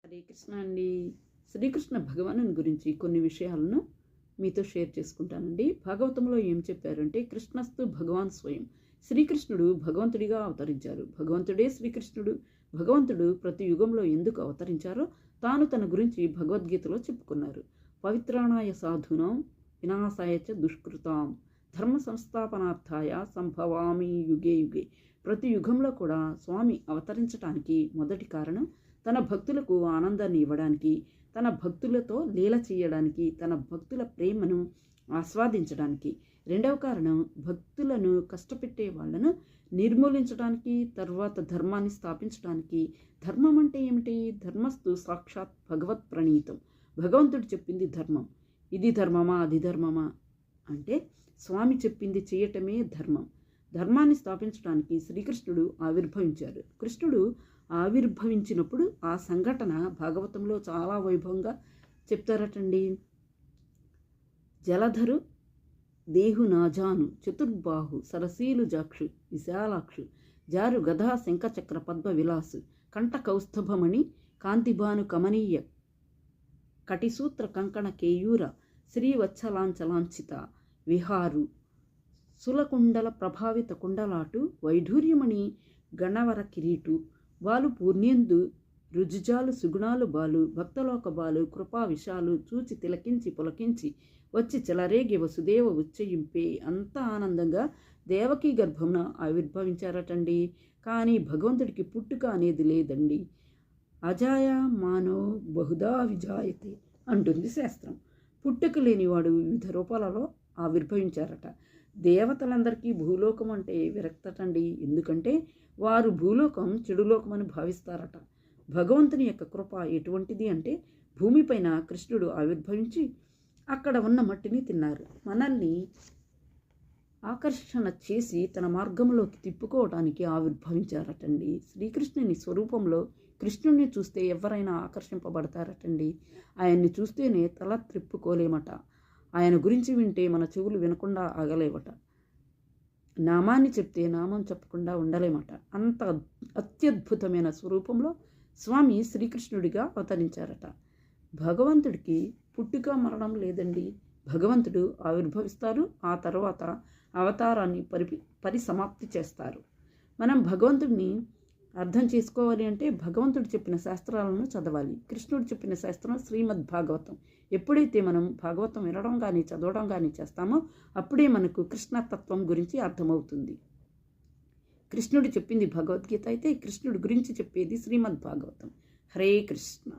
హరే కృష్ణ అండి. శ్రీకృష్ణ భగవాను గురించి కొన్ని విషయాలను మీతో షేర్ చేసుకుంటానండి. భాగవతంలో ఏం చెప్పారంటే, కృష్ణస్తు భగవాన్ స్వయం. శ్రీకృష్ణుడు భగవంతుడిగా అవతరించారు. భగవంతుడే శ్రీకృష్ణుడు. భగవంతుడు ప్రతి యుగంలో ఎందుకు అవతరించారో తాను తన గురించి భగవద్గీతలో చెప్పుకున్నారు. పవిత్రాణాయ సాధూనాం వినాశాయ చ దుష్కృతాం ధర్మ సంస్థాపనార్థాయ సంభవామి యుగే యుగే. ప్రతి యుగంలో కూడా స్వామి అవతరించటానికి మొదటి కారణం తన భక్తులకు ఆనందాన్ని ఇవ్వడానికి, తన భక్తులతో లీల చేయడానికి, తన భక్తుల ప్రేమను ఆస్వాదించడానికి. రెండవ కారణం భక్తులను కష్టపెట్టే వాళ్లను నిర్మూలించడానికి, తర్వాత ధర్మాన్ని స్థాపించడానికి. ధర్మం అంటే ఏమిటి? ధర్మస్తు సాక్షాత్ భగవత్ ప్రణీతం. భగవంతుడు చెప్పింది ధర్మం. ఇది ధర్మమా అది ధర్మమా అంటే స్వామి చెప్పింది చేయటమే ధర్మం. ధర్మాన్ని స్థాపించడానికి శ్రీకృష్ణుడు ఆవిర్భవించారు. కృష్ణుడు ఆవిర్భవించినప్పుడు ఆ సంఘటన భాగవతంలో చాలా వైభవంగా చెప్తారటండి. జలధరు దేహు నాజాను చతుర్బాహు సరసీలు జాక్షు విశాలాక్షు జారు గధా శంఖచక్ర పద్మ విలాసు కంఠ కౌస్తభమణి కాంతిభాను కమనీయ కటిసూత్ర కంకణ కేయూర శ్రీవత్సలాంచలాంఛిత విహారు సులకుండల ప్రభావిత కుండలాటు వైఢూర్యమణి గణవర కిరీటు బాలు పూర్ణేందు రుజుజాలు సుగుణాలు బాలు భక్తలోక బాలు కృపా విశాలు చూచి తిలకించి పులకించి వచ్చి చెలరేగి వసుదేవ ఉచ్చయింపే. అంత ఆనందంగా దేవకీ గర్భమున ఆవిర్భవించారటండి. కానీ భగవంతుడికి పుట్టుక అనేది లేదండి. అజాయ మానో బహుదా విజాయతే అంటుంది శాస్త్రం. పుట్టుక లేనివాడు వివిధ రూపాలలో ఆవిర్భవించారట. దేవతలందరికీ భూలోకం అంటే విరక్తటండి. ఎందుకంటే వారు భూలోకం చెడులోకమని భావిస్తారట. భగవంతుని యొక్క కృప ఎటువంటిది అంటే, భూమిపైన కృష్ణుడు ఆవిర్భవించి అక్కడ ఉన్న మట్టిని తిన్నారు. మనల్ని ఆకర్షణ చేసి తన మార్గంలోకి తిప్పుకోవడానికి ఆవిర్భవించారటండి. శ్రీకృష్ణుని స్వరూపంలో కృష్ణుడిని చూస్తే ఎవరైనా ఆకర్షింపబడతారటండి. ఆయన్ని చూస్తేనే తల త్రిప్పుకోలేమట. ఆయన గురించి వింటే మన చెవులు వినకుండా ఆగలేవట. నామాన్ని చెప్తే నామం చెప్పకుండా ఉండలేమట. అంత అత్యద్భుతమైన స్వరూపంలో స్వామి శ్రీకృష్ణుడిగా అవతరించారట. భగవంతుడికి పుట్టుక మరణం లేదండి. భగవంతుడు ఆవిర్భవిస్తారు, ఆ తర్వాత అవతారాన్ని పరిసమాప్తి చేస్తారు. మనం భగవంతుడిని అర్థం చేసుకోవాలి అంటే భగవంతుడు చెప్పిన శాస్త్రాలను చదవాలి. కృష్ణుడు చెప్పిన శాస్త్రం శ్రీమద్ భాగవతం. ఎప్పుడైతే మనం భాగవతం వినడం కానీ చదవడం కానీ చేస్తామో అప్పుడే మనకు కృష్ణతత్వం గురించి అర్థమవుతుంది. కృష్ణుడు చెప్పింది భగవద్గీత అయితే కృష్ణుడి గురించి చెప్పేది శ్రీమద్ భాగవతం. హరే కృష్ణ.